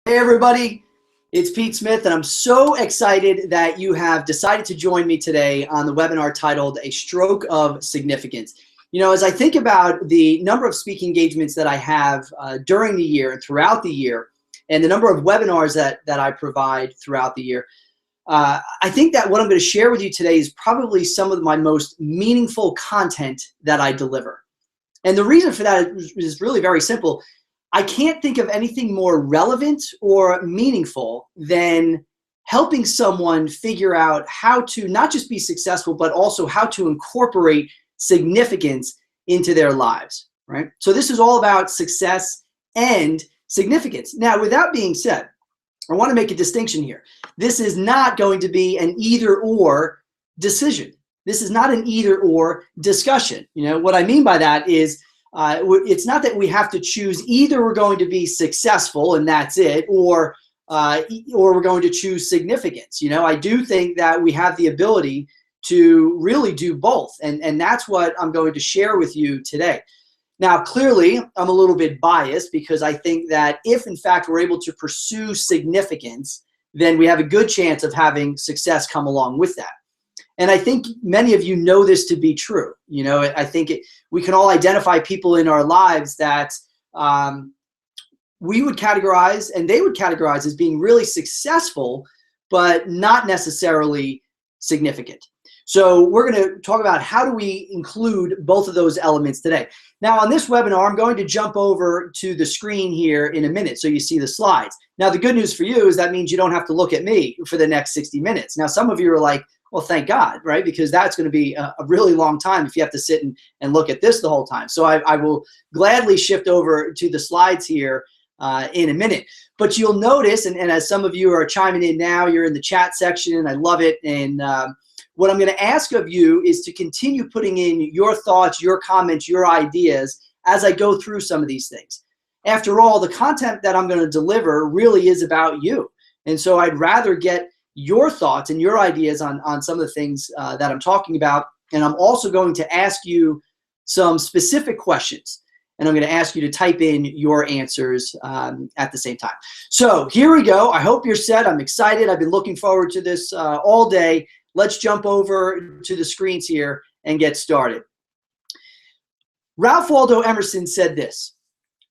Hey everybody, it's Pete Smith, and I'm so excited that you have decided to join me today on the webinar titled A Stroke of Significance. You know, as I think about the number of speaking engagements that I have during the year and throughout the year, and the number of webinars that I provide throughout the year, I think that what I'm going to share with you today is probably some of my most meaningful content that I deliver. And the reason for that is really very simple. I can't think of anything more relevant or meaningful than helping someone figure out how to not just be successful, but also how to incorporate significance into their lives, right? So this is all about success and significance. Now, with that being said, I want to make a distinction here. This is not going to be an either-or decision. This is not an either-or discussion. You know, what I mean by that is it's not that we have to choose either we're going to be successful and that's it, or we're going to choose significance. You know, I do think that we have the ability to really do both, and that's what I'm going to share with you today. Now, clearly, I'm a little bit biased because I think that if, in fact, we're able to pursue significance, then we have a good chance of having success come along with that. And I think many of you know this to be true. You know, I think we can all identify people in our lives that we would categorize and they would categorize as being really successful, but not necessarily significant. So we're going to talk about how do we include both of those elements today. Now, on this webinar, I'm going to jump over to the screen here in a minute so you see the slides. Now, the good news for you is that means you don't have to look at me for the next 60 minutes. Now, some of you are like, well, thank God, right? Because that's going to be a really long time if you have to sit and look at this the whole time. So I will gladly shift over to the slides here in a minute. But you'll notice, and as some of you are chiming in now, you're in the chat section, and I love it. And what I'm going to ask of you is to continue putting in your thoughts, your comments, your ideas as I go through some of these things. After all, the content that I'm going to deliver really is about you. And so I'd rather get your thoughts and your ideas on some of the things that I'm talking about. And I'm also going to ask you some specific questions. And I'm going to ask you to type in your answers at the same time. So here we go. I hope you're set. I'm excited. I've been looking forward to this all day. Let's jump over to the screens here and get started. Ralph Waldo Emerson said this: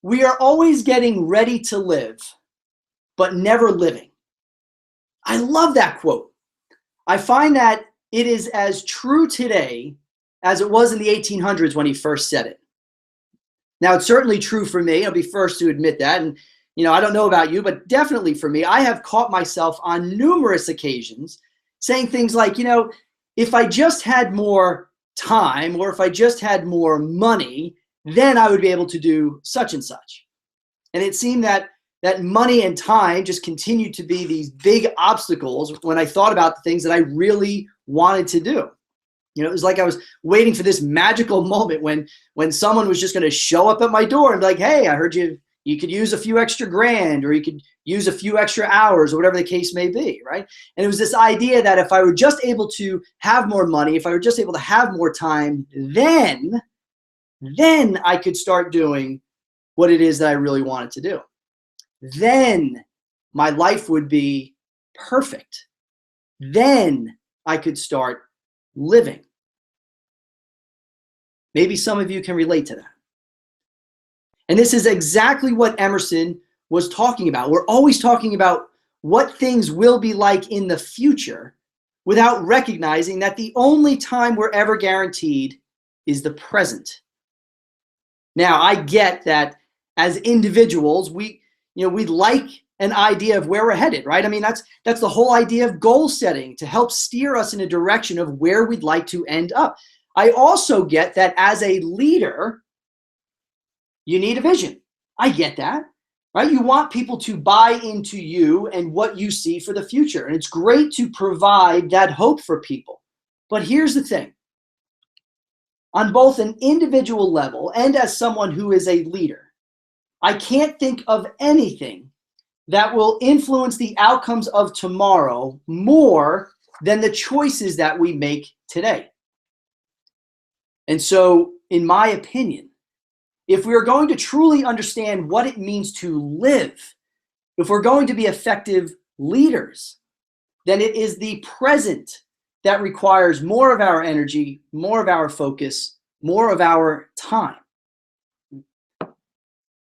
"We are always getting ready to live, but never living." I love that quote. I find that it is as true today as it was in the 1800s when he first said it. Now, it's certainly true for me. I'll be first to admit that. And, you know, I don't know about you, but definitely for me, I have caught myself on numerous occasions saying things like, you know, if I just had more time or if I just had more money, then I would be able to do such and such. And it seemed that money and time just continued to be these big obstacles when I thought about the things that I really wanted to do. You know, it was like I was waiting for this magical moment when someone was just going to show up at my door and be like, hey, I heard you could use a few extra grand, or you could use a few extra hours, or whatever the case may be, right? And it was this idea that if I were just able to have more money, if I were just able to have more time, then I could start doing what it is that I really wanted to do. Then my life would be perfect. Then I could start living. Maybe some of you can relate to that. And this is exactly what Emerson was talking about. We're always talking about what things will be like in the future without recognizing that the only time we're ever guaranteed is the present. Now, I get that as individuals, we'd like an idea of where we're headed, right? I mean, that's the whole idea of goal setting, to help steer us in a direction of where we'd like to end up. I also get that as a leader, you need a vision. I get that, right? You want people to buy into you and what you see for the future. And it's great to provide that hope for people. But here's the thing. On both an individual level and as someone who is a leader, I can't think of anything that will influence the outcomes of tomorrow more than the choices that we make today. And so, in my opinion, if we are going to truly understand what it means to live, if we're going to be effective leaders, then it is the present that requires more of our energy, more of our focus, more of our time.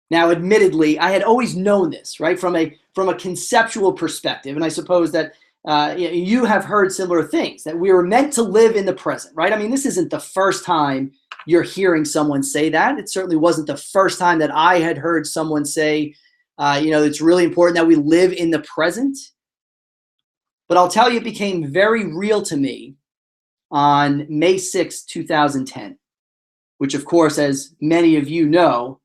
Now, admittedly, I had always known this, right, from a conceptual perspective, and I suppose that you have heard similar things, that we were meant to live in the present, right? I mean, this isn't the first time you're hearing someone say that. It certainly wasn't the first time that I had heard someone say, it's really important that we live in the present. But I'll tell you, it became very real to me on May 6, 2010, which, of course, as many of you know,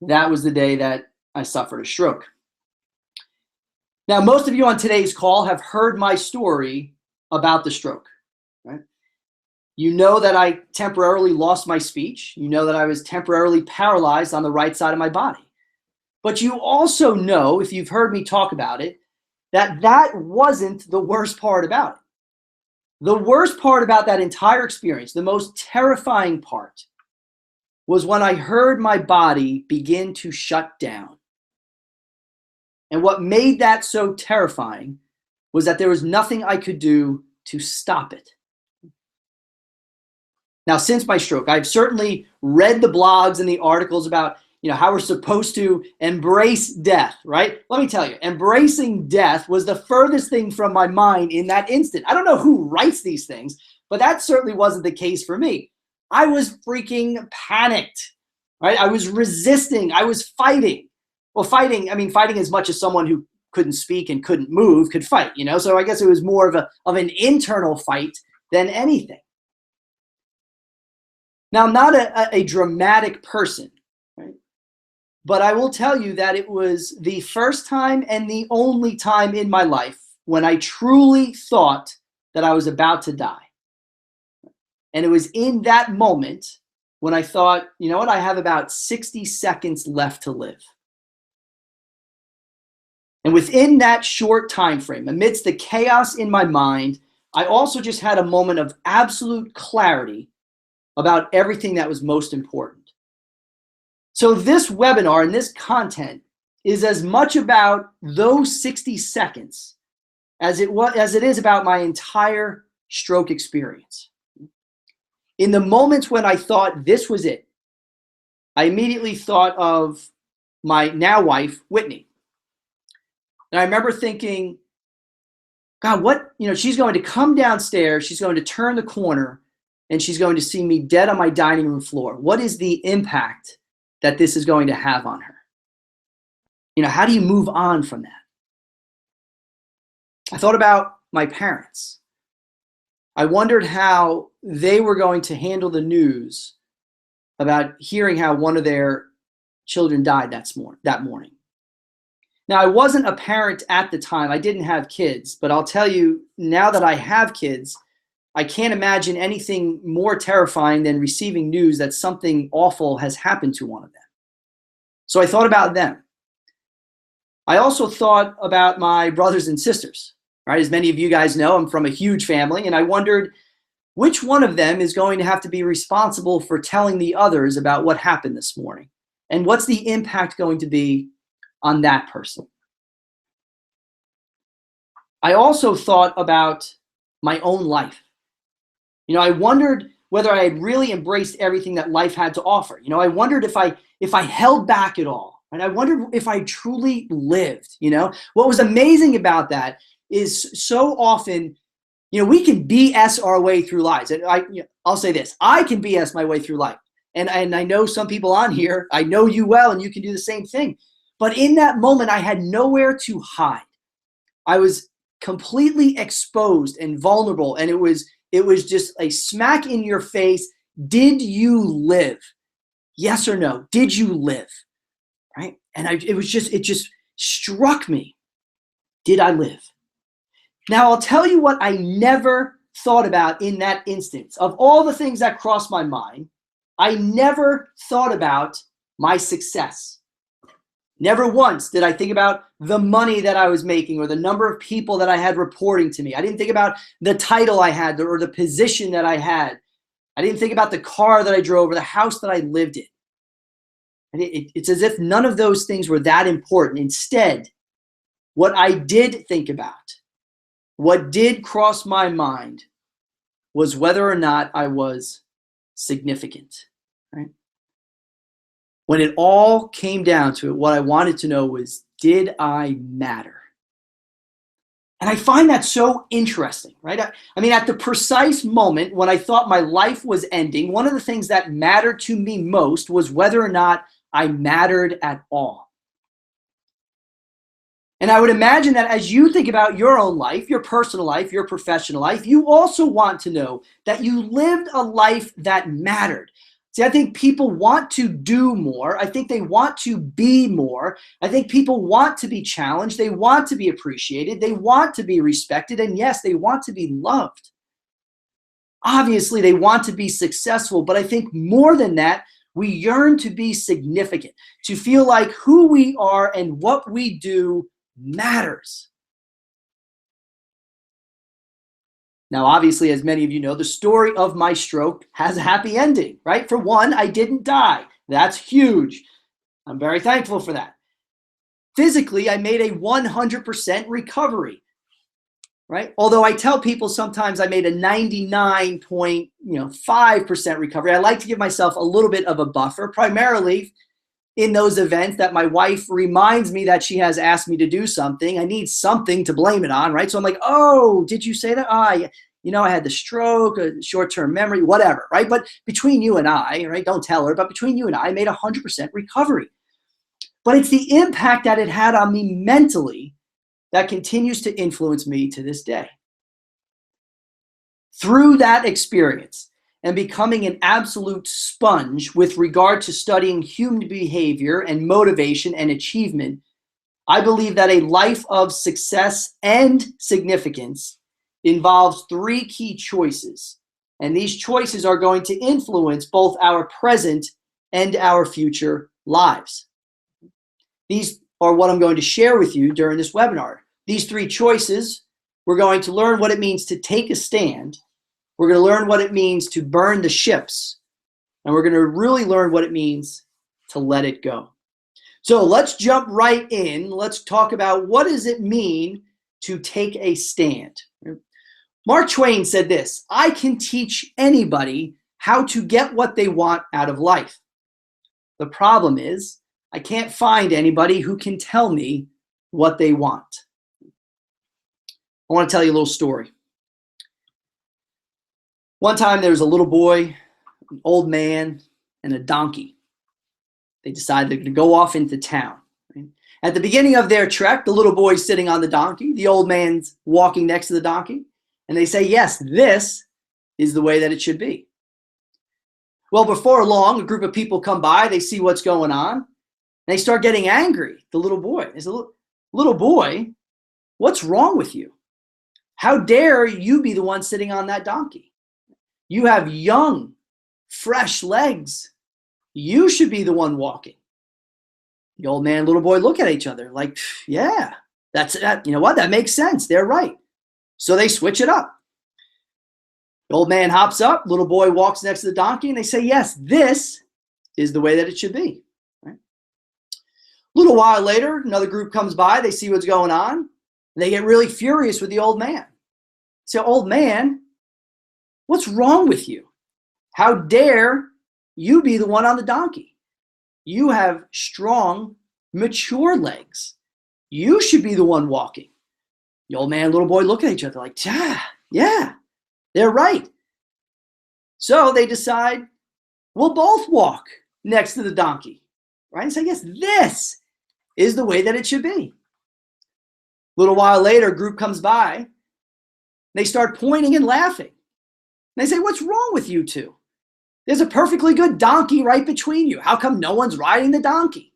that was the day that I suffered a stroke. Now, most of you on today's call have heard my story about the stroke, right? You know that I temporarily lost my speech. You know that I was temporarily paralyzed on the right side of my body. But you also know, if you've heard me talk about it, that wasn't the worst part about it. The worst part about that entire experience, the most terrifying part, was when I heard my body begin to shut down. And what made that so terrifying was that there was nothing I could do to stop it. Now, since my stroke, I've certainly read the blogs and the articles about how we're supposed to embrace death, right? Let me tell you, embracing death was the furthest thing from my mind in that instant. I don't know who writes these things, but that certainly wasn't the case for me. I was freaking panicked, right? I was resisting. I was fighting. Well, fighting as much as someone who couldn't speak and couldn't move could fight, So I guess it was more of an internal fight than anything. Now, I'm not a dramatic person, right? But I will tell you that it was the first time and the only time in my life when I truly thought that I was about to die. And it was in that moment when I thought, you know what, I have about 60 seconds left to live. And within that short time frame, amidst the chaos in my mind, I also just had a moment of absolute clarity about everything that was most important. So this webinar and this content is as much about those 60 seconds as it is about my entire stroke experience. In the moments when I thought this was it, I immediately thought of my now wife, Whitney. And I remember thinking, God, she's going to come downstairs, she's going to turn the corner, and she's going to see me dead on my dining room floor. What is the impact that this is going to have on her? How do you move on from that? I thought about my parents. I wondered how they were going to handle the news about hearing how one of their children died that morning. Now, I wasn't a parent at the time. I didn't have kids, but I'll tell you, now that I have kids, I can't imagine anything more terrifying than receiving news that something awful has happened to one of them. So I thought about them. I also thought about my brothers and sisters, right? As many of you guys know, I'm from a huge family, and I wondered which one of them is going to have to be responsible for telling the others about what happened this morning, and what's the impact going to be on that person. I also thought about my own life. I wondered whether I had really embraced everything that life had to offer. I wondered if I held back at all. And I wondered if I truly lived. What was amazing about that is so often, we can BS our way through lives. And I'll say this, I can BS my way through life. And I know some people on here, I know you well, and you can do the same thing. But in that moment, I had nowhere to hide. I was completely exposed and vulnerable, and it was just a smack in your face. Did you live? Yes or no? Did you live? Right? And it just struck me. Did I live? Now, I'll tell you what I never thought about in that instance. Of all the things that crossed my mind, I never thought about my success. Never once did I think about the money that I was making or the number of people that I had reporting to me. I didn't think about the title I had or the position that I had. I didn't think about the car that I drove or the house that I lived in. And it's as if none of those things were that important. Instead, What I did think about, what did cross my mind was whether or not I was significant, right? When it all came down to it, what I wanted to know was, did I matter? And I find that so interesting, right? I mean, at the precise moment when I thought my life was ending, one of the things that mattered to me most was whether or not I mattered at all. And I would imagine that as you think about your own life, your personal life, your professional life, you also want to know that you lived a life that mattered. See, I think people want to do more. I think they want to be more. I think people want to be challenged. They want to be appreciated. They want to be respected. And yes, they want to be loved. Obviously, they want to be successful. But I think more than that, we yearn to be significant, to feel like who we are and what we do matters. Now, obviously, as many of you know, the story of my stroke has a happy ending, right? For one, I didn't die. That's huge. I'm very thankful for that. Physically, I made a 100% recovery, right? Although I tell people sometimes I made a 99.5% recovery. I like to give myself a little bit of a buffer, primarily in those events that my wife reminds me that she has asked me to do something. I need something to blame it on, right? So I'm like, oh, did you say that? I had the stroke, a short-term memory, whatever, right? But between you and I, right, don't tell her, but between you and I made 100% recovery. But it's the impact that it had on me mentally that continues to influence me to this day. Through that experience, and becoming an absolute sponge with regard to studying human behavior and motivation and achievement, I believe that a life of success and significance involves three key choices. And these choices are going to influence both our present and our future lives. These are what I'm going to share with you during this webinar. These three choices, we're going to learn what it means to take a stand. We're going to learn what it means to burn the ships, and we're going to really learn what it means to let it go. So let's jump right in. Let's talk about what does it mean to take a stand. Mark Twain said this: I can teach anybody how to get what they want out of life. The problem is, I can't find anybody who can tell me what they want. I want to tell you a little story. One time there was a little boy, an old man, and a donkey. They decided they're going to go off into town. At the beginning of their trek, the little boy's sitting on the donkey, the old man's walking next to the donkey, and they say, yes, this is the way that it should be. Well, before long, a group of people come by, they see what's going on, and they start getting angry. The little boy is little boy, what's wrong with you? How dare you be the one sitting on that donkey? You have young, fresh legs. You should be the one walking. The old man and little boy look at each other like, yeah, you know what? That makes sense. They're right. So they switch it up. The old man hops up, little boy walks next to the donkey, and they say, yes, this is the way that it should be. Right? A little while later, another group comes by. They see what's going on. And they get really furious with the old man. They say, old man, what's wrong with you? How dare you be the one on the donkey? You have strong, mature legs. You should be the one walking. The old man and little boy look at each other like, yeah, they're right. So they decide, we'll both walk next to the donkey, right? And say, yes, this is the way that it should be. A little while later, a group comes by. They start pointing and laughing. They say, what's wrong with you two? There's a perfectly good donkey right between you. How come no one's riding the donkey?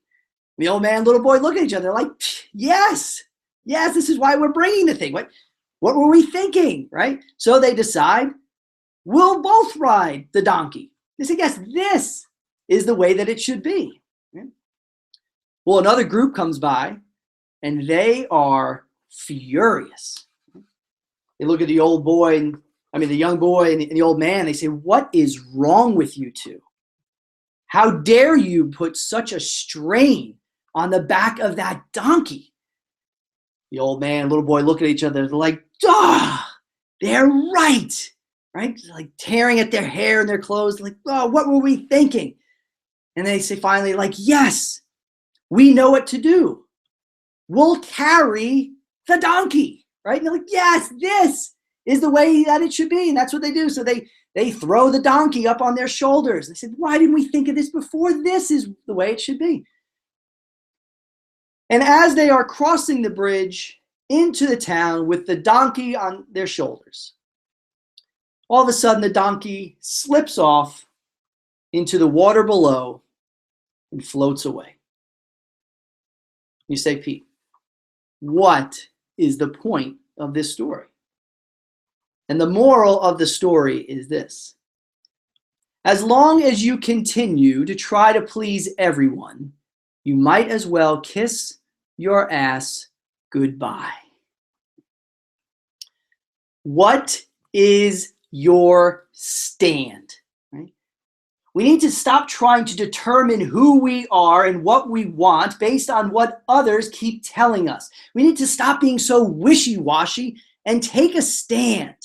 The old man and little boy look at each other like, yes, this is why we're bringing the thing. What were we thinking, right? So they decide, we'll both ride the donkey. They say, yes, this is the way that it should be. Well, another group comes by, and they are furious. They look at the old boy, the young boy and the old man. They say, what is wrong with you two? How dare you put such a strain on the back of that donkey? The old man and little boy look at each other. They're like, ah, they're right. Right? Like tearing at their hair and their clothes. Like, oh, what were we thinking? And they say finally, like, yes, we know what to do. We'll carry the donkey. Right? And they're like, yes, this is the way that it should be. And that's what they do. So they throw the donkey up on their shoulders. They said, why didn't we think of this before? This is the way it should be. And as they are crossing the bridge into the town with the donkey on their shoulders, all of a sudden the donkey slips off into the water below and floats away. You say, Pete, what is the point of this story? And the moral of the story is this: as long as you continue to try to please everyone, you might as well kiss your ass goodbye. What is your stand? Right? We need to stop trying to determine who we are and what we want based on what others keep telling us. We need to stop being so wishy-washy and take a stand.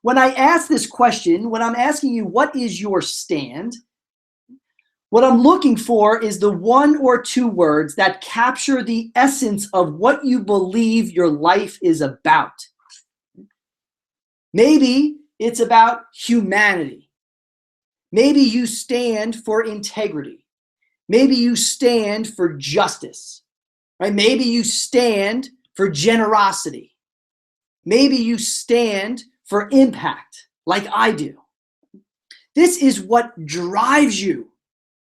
When I ask this question, when I'm asking you, what is your stand? What I'm looking for is the one or two words that capture the essence of what you believe your life is about. Maybe it's about humanity. Maybe you stand for integrity. Maybe you stand for justice. Right? Maybe you stand for generosity. Maybe you stand for impact, like I do. This is what drives you.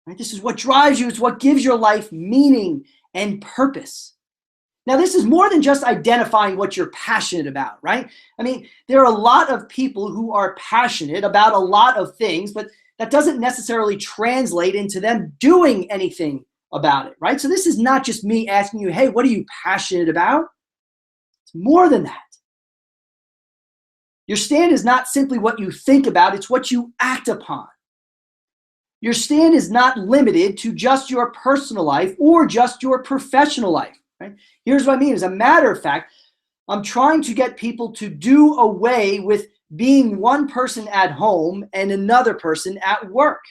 Right? This is what drives you. It's what gives your life meaning and purpose. Now, this is more than just identifying what you're passionate about, right? I mean, there are a lot of people who are passionate about a lot of things, but that doesn't necessarily translate into them doing anything about it, right? So this is not just me asking you, hey, what are you passionate about? It's more than that. Your stand is not simply what you think about, it's what you act upon. Your stand is not limited to just your personal life or just your professional life. Right? Here's what I mean. As a matter of fact, I'm trying to get people to do away with being one person at home and another person at work.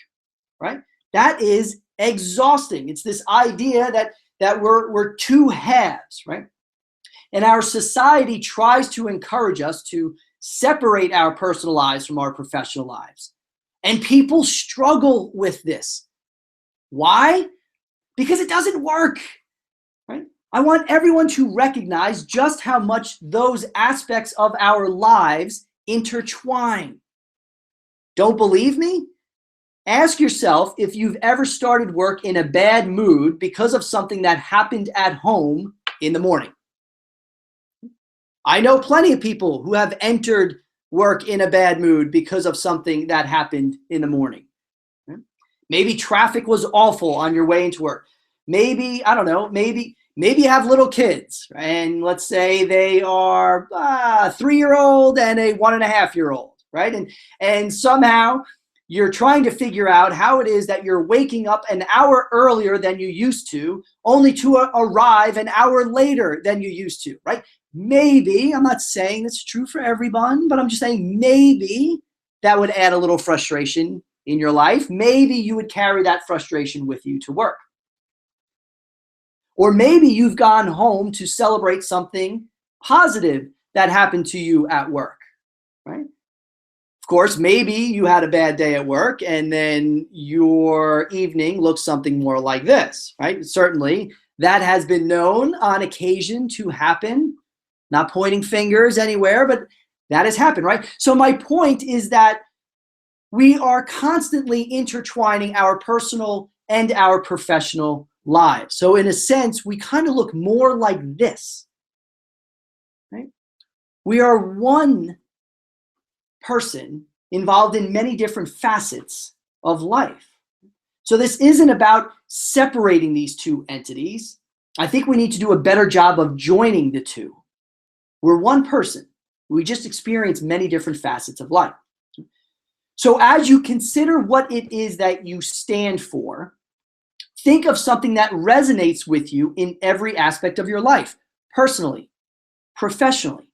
Right? That is exhausting. It's this idea that we're two halves, right? And our society tries to encourage us to separate our personal lives from our professional lives. And people struggle with this. Why? Because it doesn't work. Right? I want everyone to recognize just how much those aspects of our lives intertwine. Don't believe me? Ask yourself if you've ever started work in a bad mood because of something that happened at home in the morning. I know plenty of people who have entered work in a bad mood because of something that happened in the morning. Maybe traffic was awful on your way into work. Maybe, I don't know, maybe you have little kids, and let's say they are a 3-year-old and a 1.5-year-old, right? And somehow you're trying to figure out how it is that you're waking up an hour earlier than you used to, only to arrive an hour later than you used to, right? Maybe, I'm not saying it's true for everyone, but I'm just saying maybe that would add a little frustration in your life. Maybe you would carry that frustration with you to work. Or maybe you've gone home to celebrate something positive that happened to you at work, right? Of course, maybe you had a bad day at work and then your evening looks something more like this, right? Certainly, that has been known on occasion to happen. Not pointing fingers anywhere, but that has happened, right? So my point is that we are constantly intertwining our personal and our professional lives. So in a sense, we kind of look more like this, right? We are one person involved in many different facets of life. So this isn't about separating these two entities. I think we need to do a better job of joining the two. We're one person. We just experience many different facets of life. So as you consider what it is that you stand for, think of something that resonates with you in every aspect of your life, personally, professionally.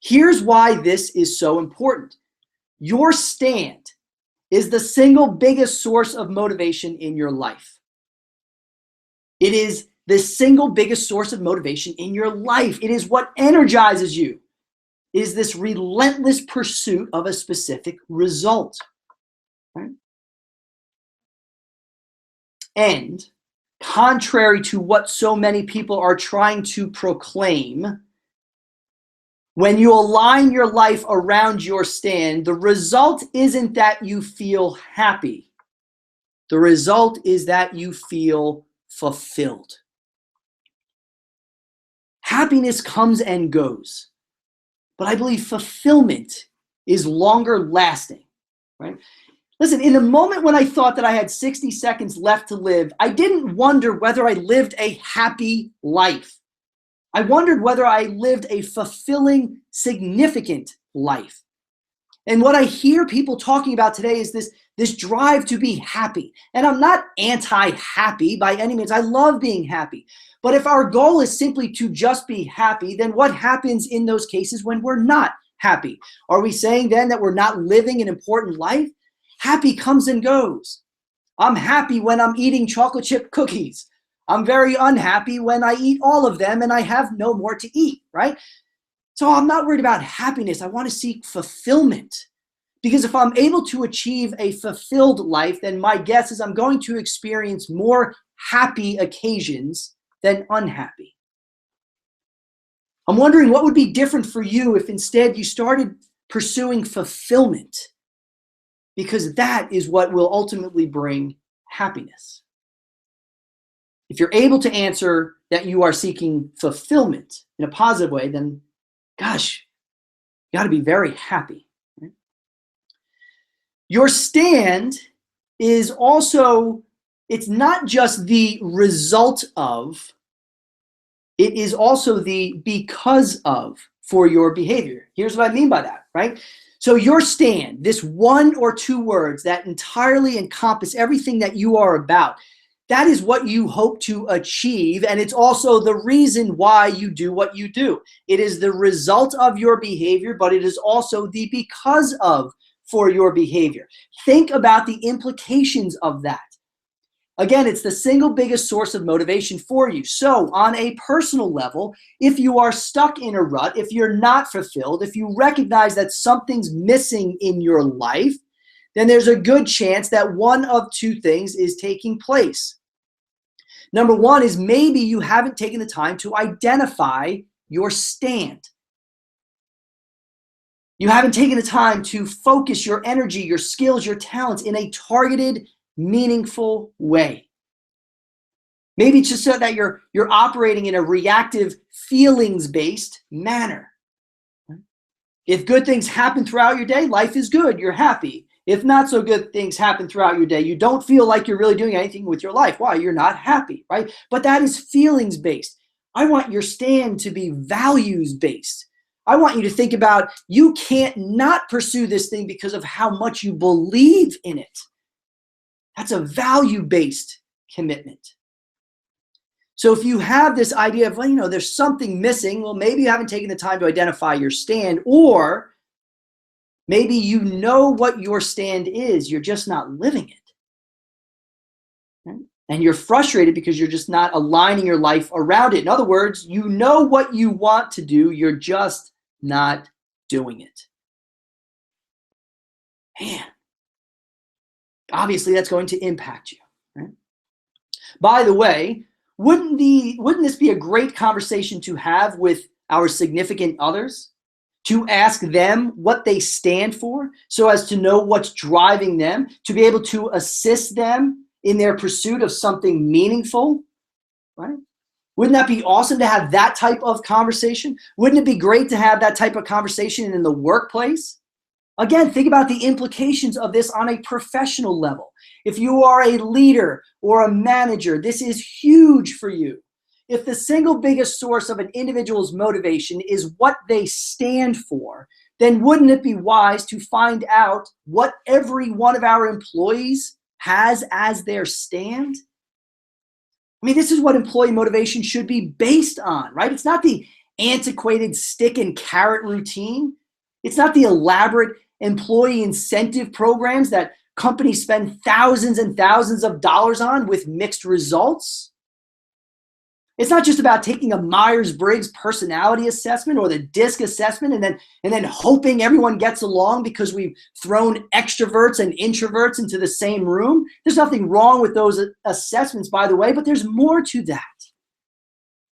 Here's why this is so important. Your stand is the single biggest source of motivation in your life. It is the single biggest source of motivation in your life. It is what energizes you. It is this relentless pursuit of a specific result. Right? And contrary to what so many people are trying to proclaim, when you align your life around your stand, the result isn't that you feel happy. The result is that you feel fulfilled. Happiness comes and goes, but I believe fulfillment is longer lasting, right? Listen, in the moment when I thought that I had 60 seconds left to live, I didn't wonder whether I lived a happy life. I wondered whether I lived a fulfilling, significant life. And what I hear people talking about today is this drive to be happy. And I'm not anti-happy by any means. I love being happy. But if our goal is simply to just be happy, then what happens in those cases when we're not happy? Are we saying then that we're not living an important life? Happy comes and goes. I'm happy when I'm eating chocolate chip cookies. I'm very unhappy when I eat all of them and I have no more to eat, right? So I'm not worried about happiness. I want to seek fulfillment. Because if I'm able to achieve a fulfilled life, then my guess is I'm going to experience more happy occasions than unhappy. I'm wondering what would be different for you if instead you started pursuing fulfillment, because that is what will ultimately bring happiness. If you're able to answer that you are seeking fulfillment in a positive way, then gosh, you got to be very happy. Right? Your stand is also, it's not just the result of, it is also the because of for your behavior. Here's what I mean by that, right? So your stand, this one or two words that entirely encompass everything that you are about, that is what you hope to achieve, and it's also the reason why you do what you do. It is the result of your behavior, but it is also the because of for your behavior. Think about the implications of that. Again, it's the single biggest source of motivation for you. So on a personal level, if you are stuck in a rut, if you're not fulfilled, if you recognize that something's missing in your life, then there's a good chance that one of two things is taking place. Number one is maybe you haven't taken the time to identify your stand. You haven't taken the time to focus your energy, your skills, your talents in a targeted, meaningful way. Maybe it's just so that you're operating in a reactive, feelings-based manner. If good things happen throughout your day, life is good, you're happy. If not so good things happen throughout your day, you don't feel like you're really doing anything with your life. Why? You're not happy, right? But that is feelings-based. I want your stand to be values-based. I want you to think about, you can't not pursue this thing because of how much you believe in it. That's a value-based commitment. So if you have this idea of, well, you know, there's something missing, well, maybe you haven't taken the time to identify your stand, or maybe you know what your stand is, you're just not living it. Right? And you're frustrated because you're just not aligning your life around it. In other words, you know what you want to do, you're just not doing it. Man, obviously that's going to impact you. Right? By the way, wouldn't this be a great conversation to have with our significant others? To ask them what they stand for so as to know what's driving them, to be able to assist them in their pursuit of something meaningful, right? Wouldn't that be awesome to have that type of conversation? Wouldn't it be great to have that type of conversation in the workplace? Again, think about the implications of this on a professional level. If you are a leader or a manager, this is huge for you. If the single biggest source of an individual's motivation is what they stand for, then wouldn't it be wise to find out what every one of our employees has as their stand? I mean, this is what employee motivation should be based on, right? It's not the antiquated stick and carrot routine. It's not the elaborate employee incentive programs that companies spend thousands and thousands of dollars on with mixed results. It's not just about taking a Myers-Briggs personality assessment or the DISC assessment and then hoping everyone gets along because we've thrown extroverts and introverts into the same room. There's nothing wrong with those assessments, by the way, but there's more to that.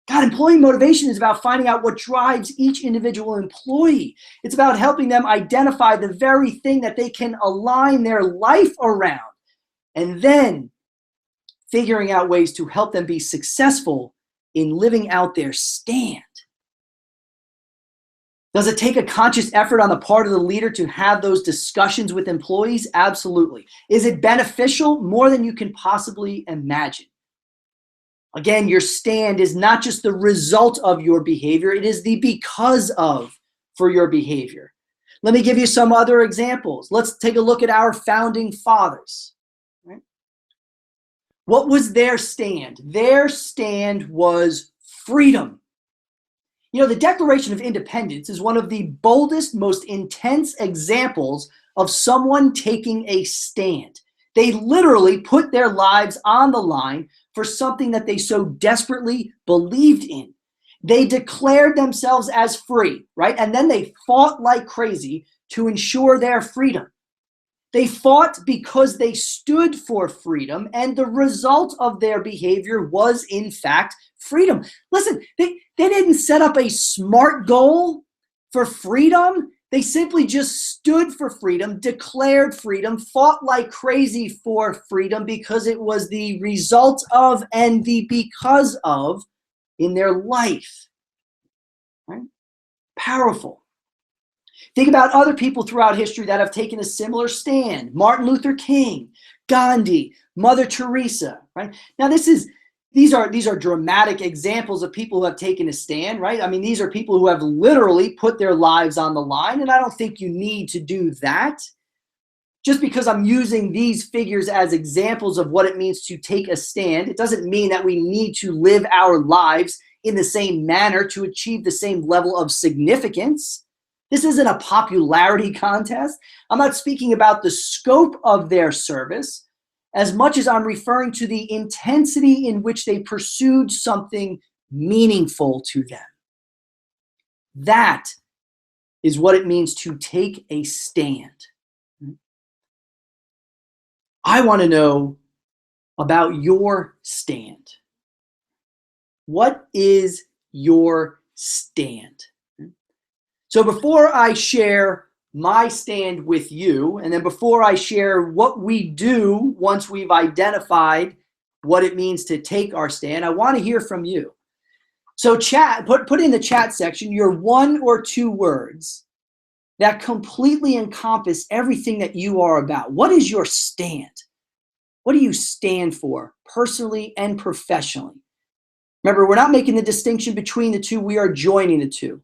God, employee motivation is about finding out what drives each individual employee. It's about helping them identify the very thing that they can align their life around, and then figuring out ways to help them be successful in living out their stand. Does it take a conscious effort on the part of the leader to have those discussions with employees? Absolutely. Is it beneficial? More than you can possibly imagine. Again, your stand is not just the result of your behavior, it is the because of for your behavior. Let me give you some other examples. Let's take a look at our founding fathers. Right? What was their stand? Their stand was freedom. You know, the Declaration of Independence is one of the boldest, most intense examples of someone taking a stand. They literally put their lives on the line for something that they so desperately believed in. They declared themselves as free, right? And then they fought like crazy to ensure their freedom. They fought because they stood for freedom, and the result of their behavior was, in fact, freedom. Listen, they didn't set up a SMART goal for freedom. They simply just stood for freedom, declared freedom, fought like crazy for freedom because it was the result of and the because of in their life. Right? Powerful. Think about other people throughout history that have taken a similar stand. Martin Luther King, Gandhi, Mother Teresa. Right? Now, these are dramatic examples of people who have taken a stand, right? I mean, these are people who have literally put their lives on the line, and I don't think you need to do that. Just because I'm using these figures as examples of what it means to take a stand, it doesn't mean that we need to live our lives in the same manner to achieve the same level of significance. This isn't a popularity contest. I'm not speaking about the scope of their service as much as I'm referring to the intensity in which they pursued something meaningful to them. That is what it means to take a stand. I want to know about your stand. What is your stand? So before I share my stand with you, and then before I share what we do once we've identified what it means to take our stand, I want to hear from you. So put in the chat section your 1 or 2 words that completely encompass everything that you are about. What is your stand? What do you stand for personally and professionally? Remember, we're not making the distinction between the two. We are joining the two.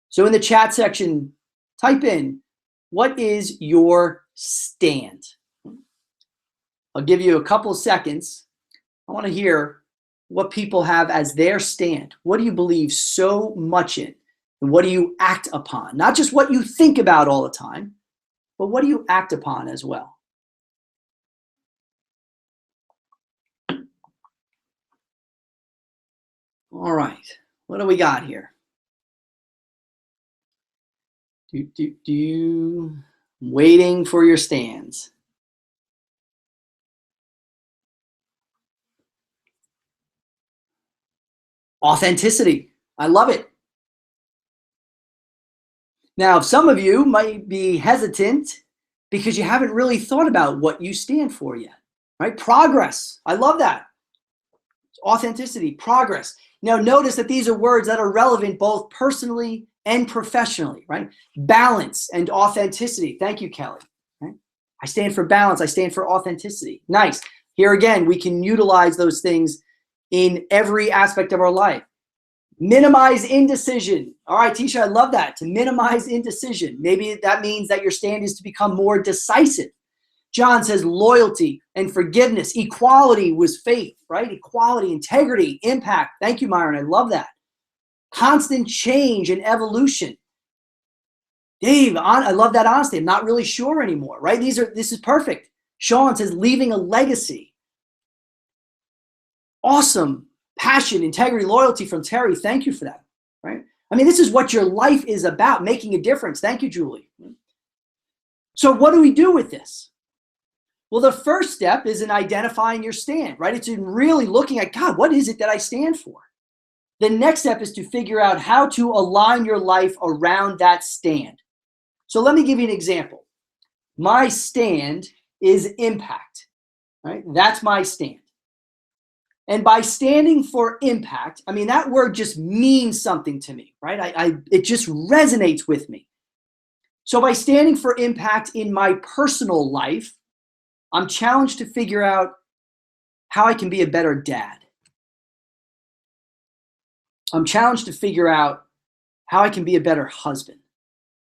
So in the chat section, type in, what is your stand? I'll give you a couple of seconds. I want to hear what people have as their stand. What do you believe so much in? And what do you act upon? Not just what you think about all the time, but what do you act upon as well? All right, what do we got here? Waiting for your stands. Authenticity. I love it. Now, some of you might be hesitant because you haven't really thought about what you stand for yet, right? Progress. I love that. Authenticity, progress. Now, notice that these are words that are relevant both personally and professionally, right? Balance and authenticity. Thank you, Kelly. Right? I stand for balance. I stand for authenticity. Nice. Here again, we can utilize those things in every aspect of our life. Minimize indecision. All right, Tisha, I love that. To minimize indecision. Maybe that means that your stand is to become more decisive. John says loyalty and forgiveness. Equality was faith, right? Equality, integrity, impact. Thank you, Myron. I love that. Constant change and evolution. Dave, I love that honesty. I'm not really sure anymore, right? This is perfect. Sean says leaving a legacy. Awesome. Passion, integrity, loyalty from Terry. Thank you for that, right? I mean, this is what your life is about, making a difference. Thank you, Julie. So what do we do with this? Well, the first step is in identifying your stand, right? It's in really looking at, God, what is it that I stand for? The next step is to figure out how to align your life around that stand. So let me give you an example. My stand is impact, right? That's my stand. And by standing for impact, I mean, that word just means something to me, right? It just resonates with me. So by standing for impact in my personal life, I'm challenged to figure out how I can be a better dad. I'm challenged to figure out how I can be a better husband,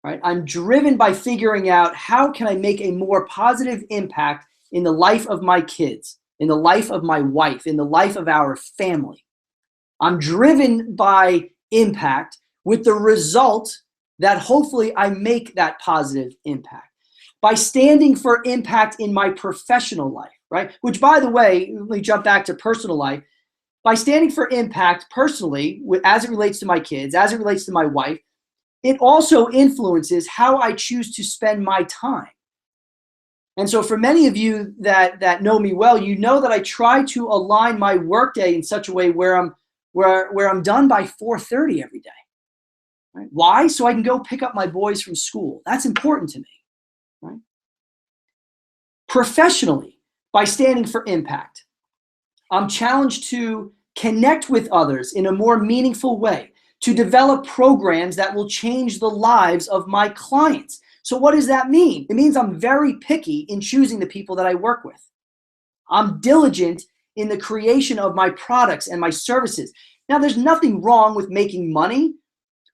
right? I'm driven by figuring out how can I make a more positive impact in the life of my kids, in the life of my wife, in the life of our family. I'm driven by impact with the result that hopefully I make that positive impact. By standing for impact in my professional life, right? Which, by the way, let me jump back to personal life. By standing for impact personally, as it relates to my kids, as it relates to my wife, it also influences how I choose to spend my time. And so for many of you that know me well, you know that I try to align my workday in such a way where I'm done by 4:30 every day. Right? Why? So I can go pick up my boys from school. That's important to me. Right? Professionally, by standing for impact, I'm challenged to connect with others in a more meaningful way, to develop programs that will change the lives of my clients. So what does that mean? It means I'm very picky in choosing the people that I work with. I'm diligent in the creation of my products and my services. Now, there's nothing wrong with making money,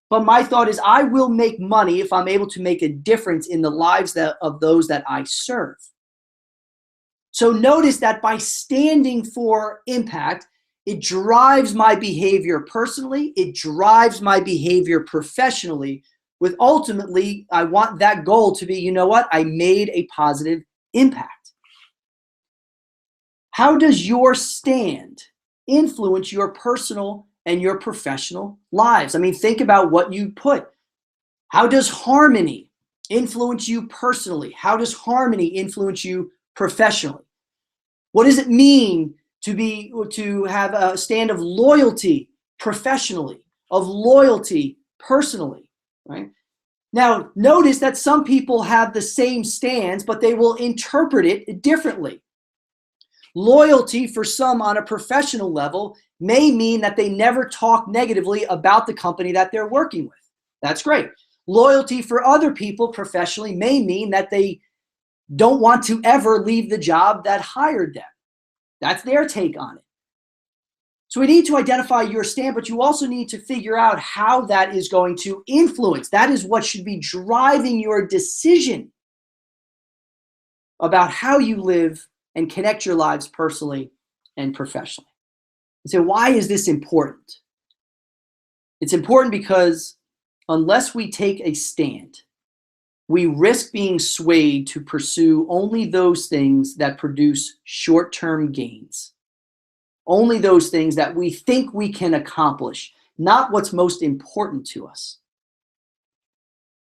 but my thought is I will make money if I'm able to make a difference in the lives of those that I serve. So notice that by standing for impact, it drives my behavior personally, it drives my behavior professionally, with ultimately, I want that goal to be, you know what, I made a positive impact. How does your stand influence your personal and your professional lives? I mean, think about what you put. How does harmony influence you personally? How does harmony influence you professionally? What does it mean to have a stand of loyalty professionally, of loyalty personally, right? Now, notice that some people have the same stands, but they will interpret it differently. Loyalty for some on a professional level may mean that they never talk negatively about the company that they're working with. That's great. Loyalty for other people professionally may mean that they don't want to ever leave the job that hired them. That's their take on it. So we need to identify your stand, but you also need to figure out how that is going to influence. That is what should be driving your decision about how you live and connect your lives personally and professionally. So why is this important? It's important because unless we take a stand, we risk being swayed to pursue only those things that produce short-term gains. Only those things that we think we can accomplish, not what's most important to us.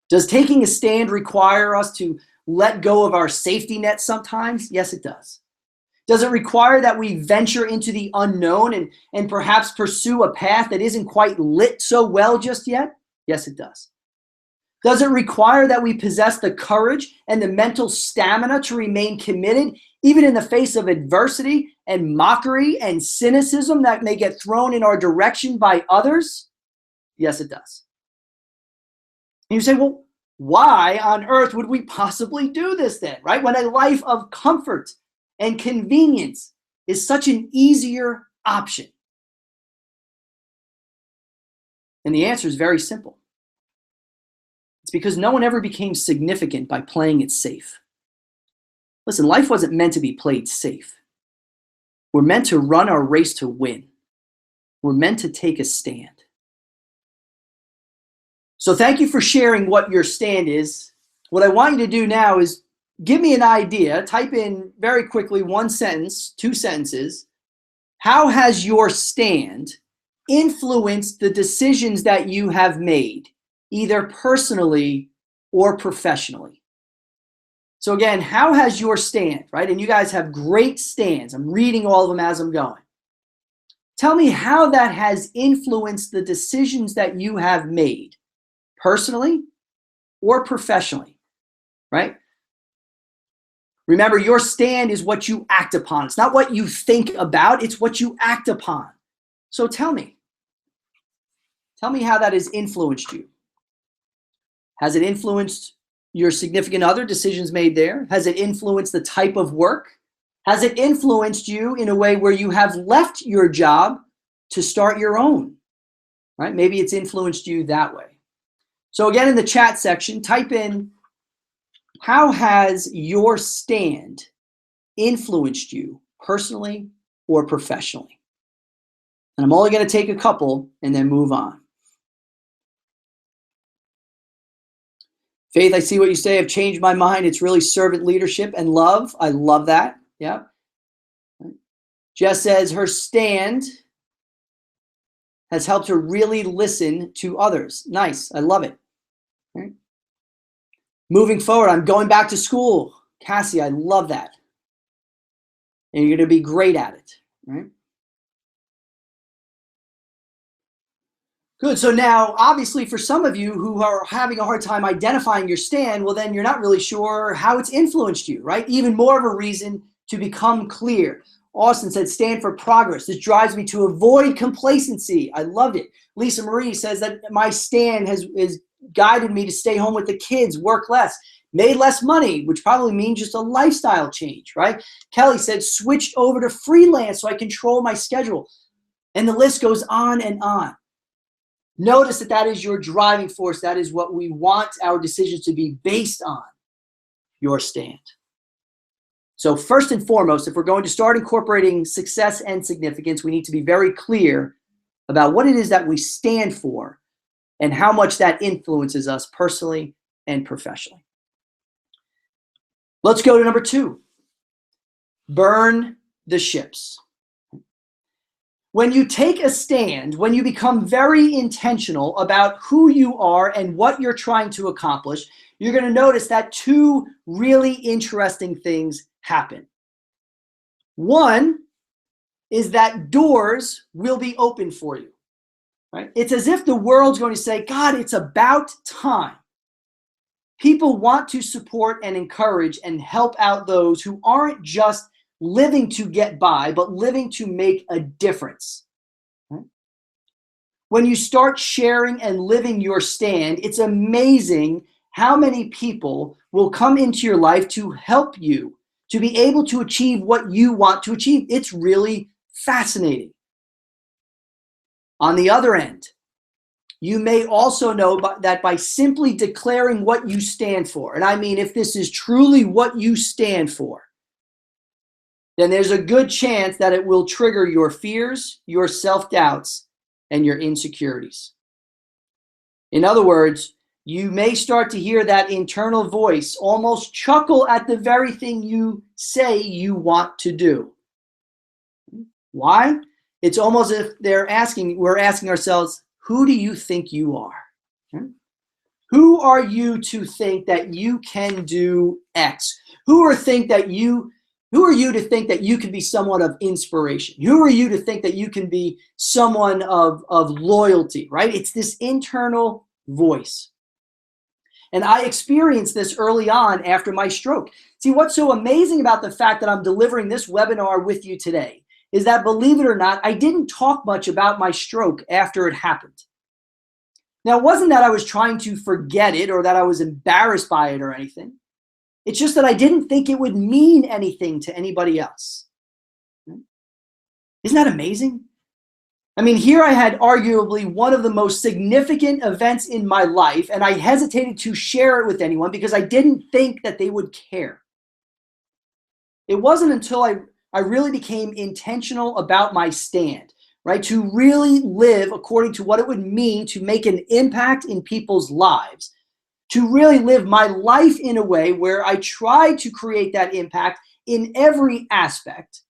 Does taking a stand require us to let go of our safety net sometimes? Yes, it does. Does it require that we venture into the unknown and perhaps pursue a path that isn't quite lit so well just yet? Yes, it does. Does it require that we possess the courage and the mental stamina to remain committed, even in the face of adversity and mockery and cynicism that may get thrown in our direction by others? Yes, it does. And you say, well, why on earth would we possibly do this then, right? When a life of comfort and convenience is such an easier option. And the answer is very simple. It's because no one ever became significant by playing it safe. Listen, life wasn't meant to be played safe. We're meant to run our race to win. We're meant to take a stand. So thank you for sharing what your stand is. What I want you to do now is give me an idea. Type in very quickly 1 sentence, 2 sentences. How has your stand influenced the decisions that you have made, either personally or professionally? So again, how has your stand, right? And you guys have great stands. I'm reading all of them as I'm going. Tell me how that has influenced the decisions that you have made, personally or professionally, right? Remember, your stand is what you act upon. It's not what you think about, it's what you act upon. So tell me how that has influenced you. Has it influenced your significant other, decisions made there? Has it influenced the type of work? Has it influenced you in a way where you have left your job to start your own, right? Maybe it's influenced you that way. So again, in the chat section, type in, how has your stand influenced you personally or professionally? And I'm only going to take a couple and then move on. Faith, I see what you say. I've changed my mind. It's really servant leadership and love. I love that. Yeah. Jess says her stand has helped her really listen to others. Nice. I love it. Right. Moving forward, I'm going back to school. Cassie, I love that. And you're going to be great at it. Right. Good. So now, obviously, for some of you who are having a hard time identifying your stand, well, then you're not really sure how it's influenced you, right? Even more of a reason to become clear. Austin said, stand for progress. This drives me to avoid complacency. I loved it. Lisa Marie says that my stand has guided me to stay home with the kids, work less, made less money, which probably means just a lifestyle change, right? Kelly said, switched over to freelance so I control my schedule. And the list goes on and on. Notice that that is your driving force. That is what we want our decisions to be based on, your stand. So first and foremost, if we're going to start incorporating success and significance, we need to be very clear about what it is that we stand for and how much that influences us personally and professionally. Let's go to number 2. Burn the ships. When you take a stand, when you become very intentional about who you are and what you're trying to accomplish, you're going to notice that 2 really interesting things happen. One is that doors will be open for you, right? It's as if the world's going to say, God, it's about time. People want to support and encourage and help out those who aren't just living to get by, but living to make a difference. When you start sharing and living your stand, it's amazing how many people will come into your life to help you to be able to achieve what you want to achieve. It's really fascinating. On the other end, you may also know that by simply declaring what you stand for, and I mean if this is truly what you stand for, then there's a good chance that it will trigger your fears, your self-doubts, and your insecurities. In other words, you may start to hear that internal voice almost chuckle at the very thing you say you want to do. Why? It's almost as if we're asking ourselves, who do you think you are? Who are you to think that you can do X? Who are you to think that you can be someone of inspiration? Who are you to think that you can be someone of loyalty, right? It's this internal voice. And I experienced this early on after my stroke. See, what's so amazing about the fact that I'm delivering this webinar with you today is that, believe it or not, I didn't talk much about my stroke after it happened. Now, it wasn't that I was trying to forget it or that I was embarrassed by it or anything. It's just that I didn't think it would mean anything to anybody else. Isn't that amazing? I mean, here I had arguably one of the most significant events in my life, and I hesitated to share it with anyone because I didn't think that they would care. It wasn't until I really became intentional about my stand, right? To really live according to what it would mean to make an impact in people's lives, to really live my life in a way where I try to create that impact in every aspect,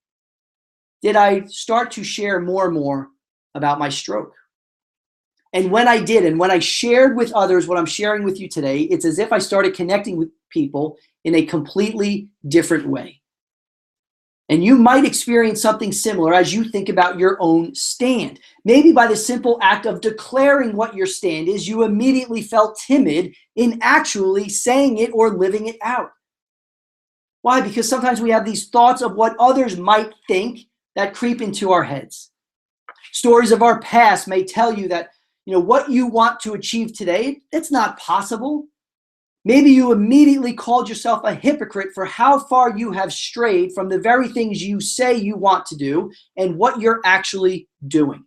did I start to share more and more about my stroke. And when I did, and when I shared with others what I'm sharing with you today, it's as if I started connecting with people in a completely different way. And you might experience something similar as you think about your own stand. Maybe by the simple act of declaring what your stand is, you immediately felt timid in actually saying it or living it out. Why? Because sometimes we have these thoughts of what others might think that creep into our heads. Stories of our past may tell you that, what you want to achieve today, it's not possible. Maybe you immediately called yourself a hypocrite for how far you have strayed from the very things you say you want to do and what you're actually doing.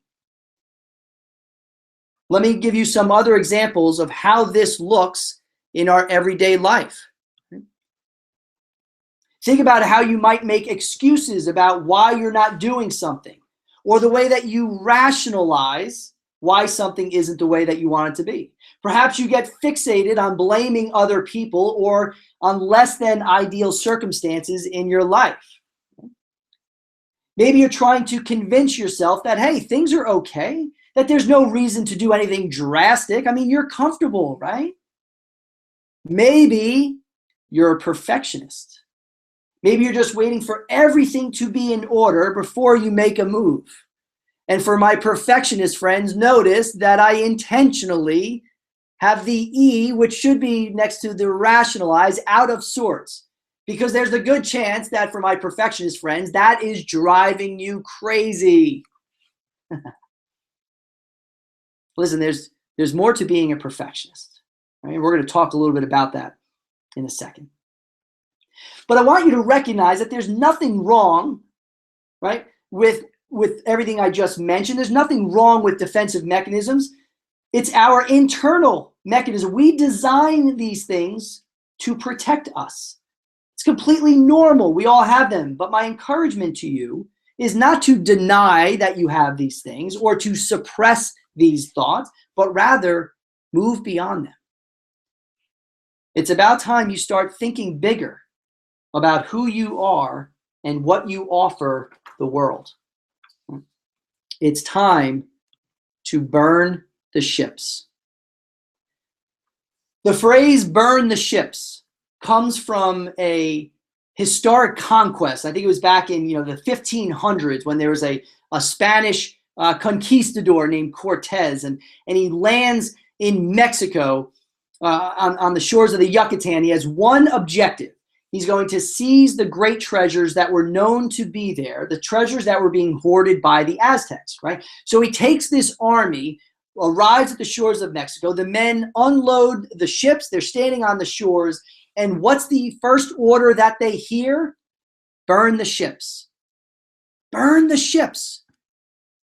Let me give you some other examples of how this looks in our everyday life. Think about how you might make excuses about why you're not doing something, or the way that you rationalize why something isn't the way that you want it to be. Perhaps you get fixated on blaming other people or on less than ideal circumstances in your life. Maybe you're trying to convince yourself that, hey, things are okay, that there's no reason to do anything drastic. I mean, you're comfortable, right? Maybe you're a perfectionist. Maybe you're just waiting for everything to be in order before you make a move. And for my perfectionist friends, notice that I intentionally have the E, which should be next to the rationalize, out of sorts. Because there's a good chance that for my perfectionist friends, that is driving you crazy. Listen, there's more to being a perfectionist. Right? We're going to talk a little bit about that in a second. But I want you to recognize that there's nothing wrong, right, with everything I just mentioned. There's nothing wrong with defensive mechanisms. It's our internal mechanism. We design these things to protect us. It's completely normal. We all have them. But my encouragement to you is not to deny that you have these things or to suppress these thoughts, but rather move beyond them. It's about time you start thinking bigger about who you are and what you offer the world. It's time to burn the ships. The phrase burn the ships comes from a historic conquest. I think it was back in the 1500s when there was a Spanish conquistador named Cortez, and he lands in Mexico on the shores of the Yucatan. He has one objective. He's going to seize the great treasures that were known to be there, the treasures that were being hoarded by the Aztecs, right? So he takes this army, arrives at the shores of Mexico. The men unload the ships. They're standing on the shores. And what's the first order that they hear? Burn the ships. Burn the ships.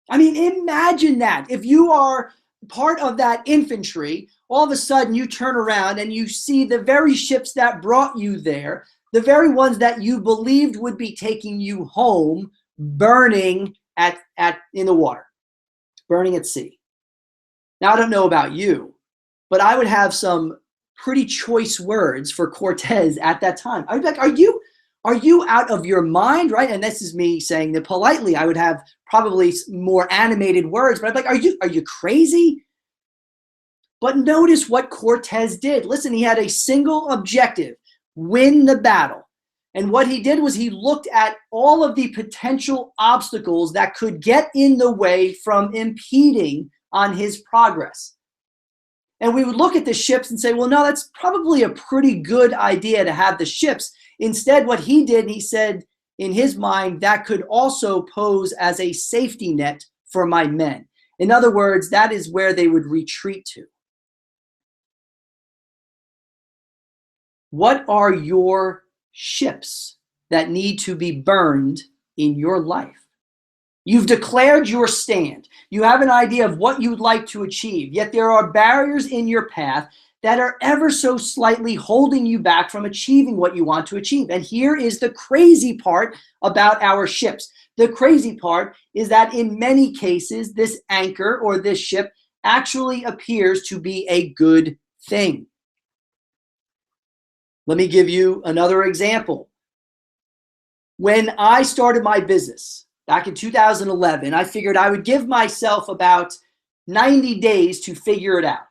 I mean, imagine that. If you are part of that infantry, all of a sudden you turn around and you see the very ships that brought you there, the very ones that you believed would be taking you home, burning in the water, burning at sea. Now, I don't know about you, but I would have some pretty choice words for Cortez at that time. I'd be like, are you out of your mind, right? And this is me saying that politely. I would have probably more animated words, but I'd be like, are you crazy? But notice what Cortez did. Listen, he had a single objective: win the battle. And what he did was he looked at all of the potential obstacles that could get in the way from impeding on his progress. And we would look at the ships and say, well, no, that's probably a pretty good idea to have the ships. Instead, what he did, he said in his mind, that could also pose as a safety net for my men. In other words, that is where they would retreat to. What are your ships that need to be burned in your life? You've declared your stand. You have an idea of what you'd like to achieve, yet there are barriers in your path that are ever so slightly holding you back from achieving what you want to achieve. And here is the crazy part about our ships. The crazy part is that in many cases, this anchor or this ship actually appears to be a good thing. Let me give you another example. When I started my business back in 2011, I figured I would give myself about 90 days to figure it out.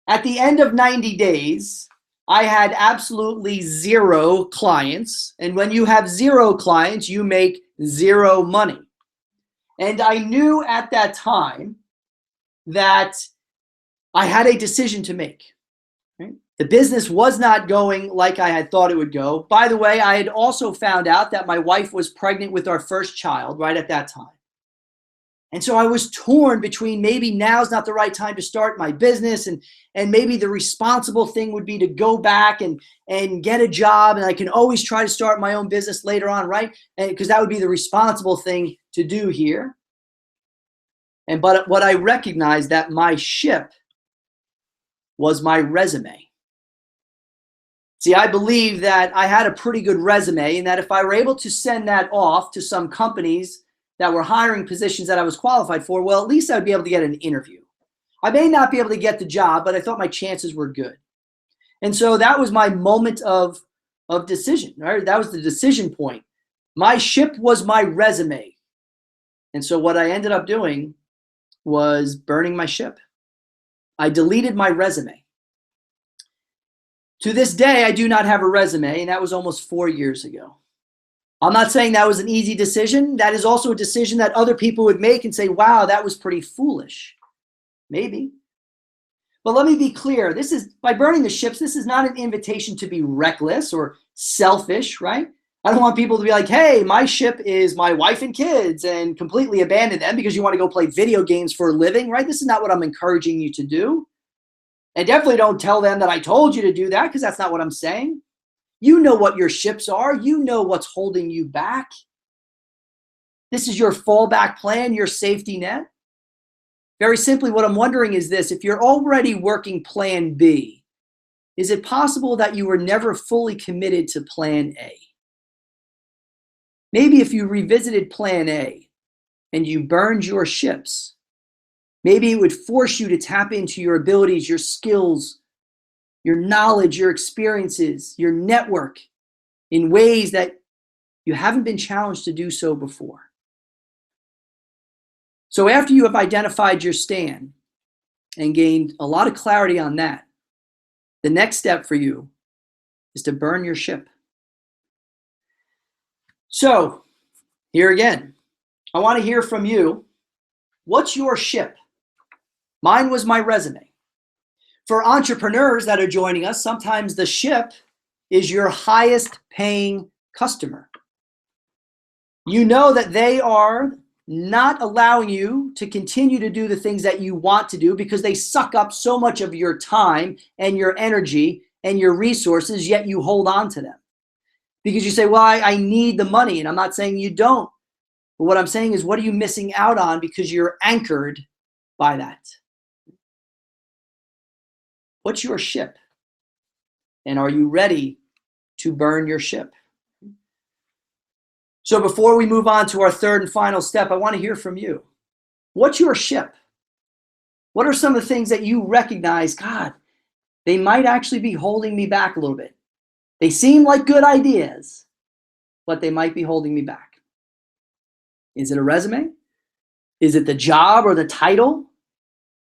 At the end of 90 days, I had absolutely 0 clients. And when you have 0 clients, you make 0 money. And I knew at that time that I had a decision to make. Right? The business was not going like I had thought it would go. By the way, I had also found out that my wife was pregnant with our first child right at that time. And so I was torn between maybe now's not the right time to start my business, and maybe the responsible thing would be to go back and get a job, and I can always try to start my own business later on, right? And because that would be the responsible thing to do here. But what I recognized that my ship was my resume. See, I believe that I had a pretty good resume, and that if I were able to send that off to some companies that were hiring positions that I was qualified for, well, at least I would be able to get an interview. I may not be able to get the job, but I thought my chances were good. And so that was my moment of decision, right? That was the decision point. My ship was my resume. And so what I ended up doing was burning my ship. I deleted my resume. To this day, I do not have a resume, and that was almost 4 years ago. I'm not saying that was an easy decision. That is also a decision that other people would make and say, wow, that was pretty foolish. Maybe. But let me be clear. This is, by burning the ships, this is not an invitation to be reckless or selfish, right? I don't want people to be like, hey, my ship is my wife and kids, and completely abandon them because you want to go play video games for a living, right? This is not what I'm encouraging you to do. And definitely don't tell them that I told you to do that, because that's not what I'm saying. You know what your ships are. You know what's holding you back. This is your fallback plan, your safety net. Very simply, what I'm wondering is this: if you're already working plan B, is it possible that you were never fully committed to plan A? Maybe if you revisited plan A and you burned your ships, maybe it would force you to tap into your abilities, your skills, your knowledge, your experiences, your network in ways that you haven't been challenged to do so before. So after you have identified your stand and gained a lot of clarity on that, the next step for you is to burn your ship. So here again, I want to hear from you. What's your ship? Mine was my resume. For entrepreneurs that are joining us, sometimes the ship is your highest paying customer. You know that they are not allowing you to continue to do the things that you want to do because they suck up so much of your time and your energy and your resources, yet you hold on to them. Because you say, well, I need the money, and I'm not saying you don't. But what I'm saying is, what are you missing out on because you're anchored by that? What's your ship? And are you ready to burn your ship? So before we move on to our third and final step, I want to hear from you. What's your ship? What are some of the things that you recognize, God, they might actually be holding me back a little bit? They seem like good ideas, but they might be holding me back. Is it a resume? Is it the job or the title?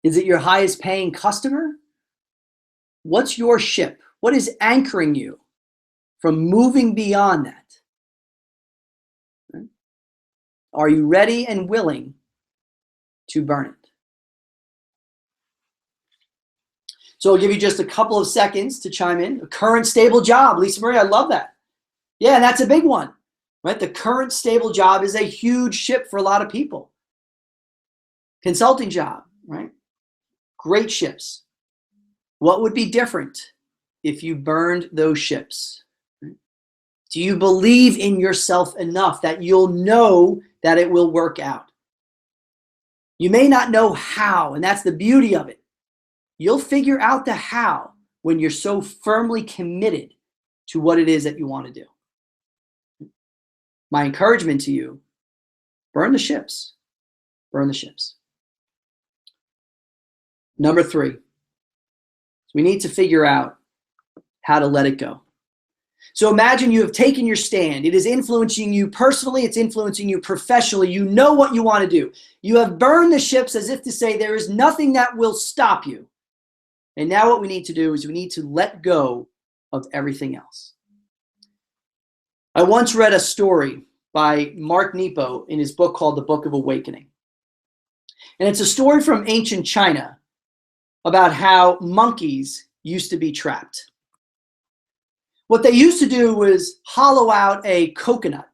Is it your highest paying customer? What's your ship? What is anchoring you from moving beyond that? Are you ready and willing to burn it? So I'll give you just a couple of seconds to chime in. A current stable job. Lisa Marie, I love that. Yeah, and that's a big one, right? The current stable job is a huge ship for a lot of people. Consulting job, right? Great ships. What would be different if you burned those ships? Do you believe in yourself enough that you'll know that it will work out? You may not know how, and that's the beauty of it. You'll figure out the how when you're so firmly committed to what it is that you want to do. My encouragement to you, burn the ships. Burn the ships. Number 3, we need to figure out how to let it go. So imagine you have taken your stand. It is influencing you personally. It's influencing you professionally. You know what you want to do. You have burned the ships, as if to say there is nothing that will stop you. And now what we need to do is we need to let go of everything else. I once read a story by Mark Nepo in his book called The Book of Awakening. And it's a story from ancient China about how monkeys used to be trapped. What they used to do was hollow out a coconut,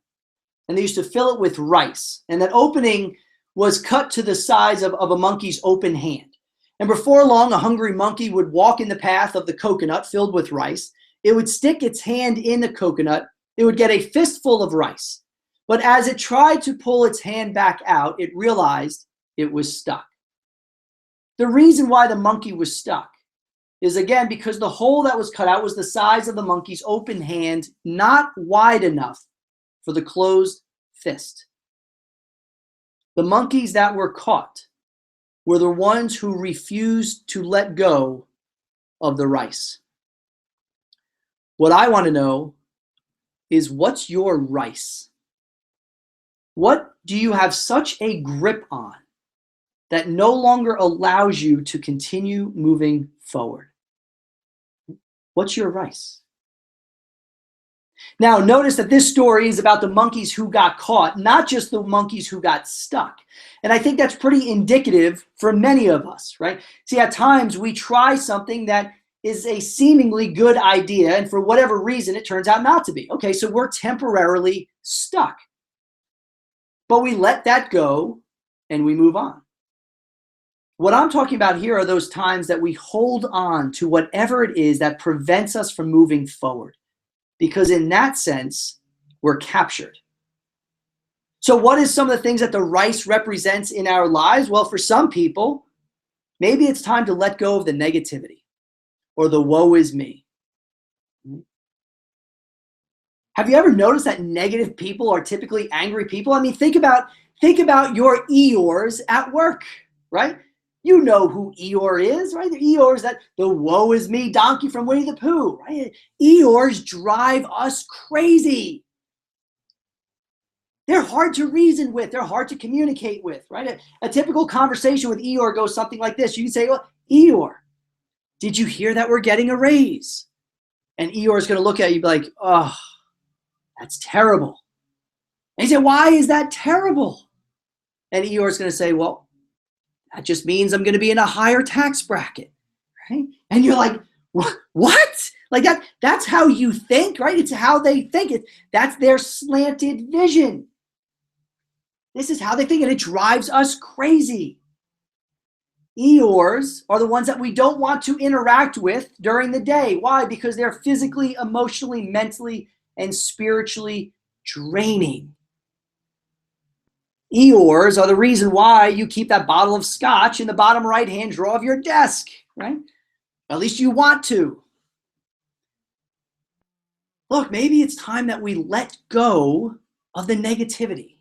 and they used to fill it with rice. And that opening was cut to the size of a monkey's open hand. And before long, a hungry monkey would walk in the path of the coconut filled with rice. It would stick its hand in the coconut. It would get a fistful of rice. But as it tried to pull its hand back out, it realized it was stuck. The reason why the monkey was stuck is, again, because the hole that was cut out was the size of the monkey's open hand, not wide enough for the closed fist. The monkeys that were caught were the ones who refused to let go of the rice. What I want to know is, what's your rice? What do you have such a grip on that no longer allows you to continue moving forward? What's your rice? Now, notice that this story is about the monkeys who got caught, not just the monkeys who got stuck. And I think that's pretty indicative for many of us, right? See, at times we try something that is a seemingly good idea, and for whatever reason, it turns out not to be. Okay, so we're temporarily stuck. But we let that go and we move on. What I'm talking about here are those times that we hold on to whatever it is that prevents us from moving forward. Because in that sense, we're captured. So what is some of the things that the rice represents in our lives? Well, for some people, maybe it's time to let go of the negativity or the woe is me. Have you ever noticed that negative people are typically angry people? I mean, think about your Eeyores at work, right? You know who Eeyore is, right? The Eeyore is the woe is me donkey from Winnie the Pooh, right? Eeyores drive us crazy. They're hard to reason with. They're hard to communicate with, right? A typical conversation with Eeyore goes something like this. You can say, well, Eeyore, did you hear that we're getting a raise? And Eeyore is going to look at you and be like, oh, that's terrible. And you say, why is that terrible? And Eeyore is going to say, well, that just means I'm going to be in a higher tax bracket, right? And you're like, what? Like that's how you think, right? It's how they think. That's their slanted vision. This is how they think, and it drives us crazy. Eeyores are the ones that we don't want to interact with during the day. Why? Because they're physically, emotionally, mentally, and spiritually draining. Eeyores are the reason why you keep that bottle of scotch in the bottom right-hand drawer of your desk, right? At least you want to. Look, maybe it's time that we let go of the negativity.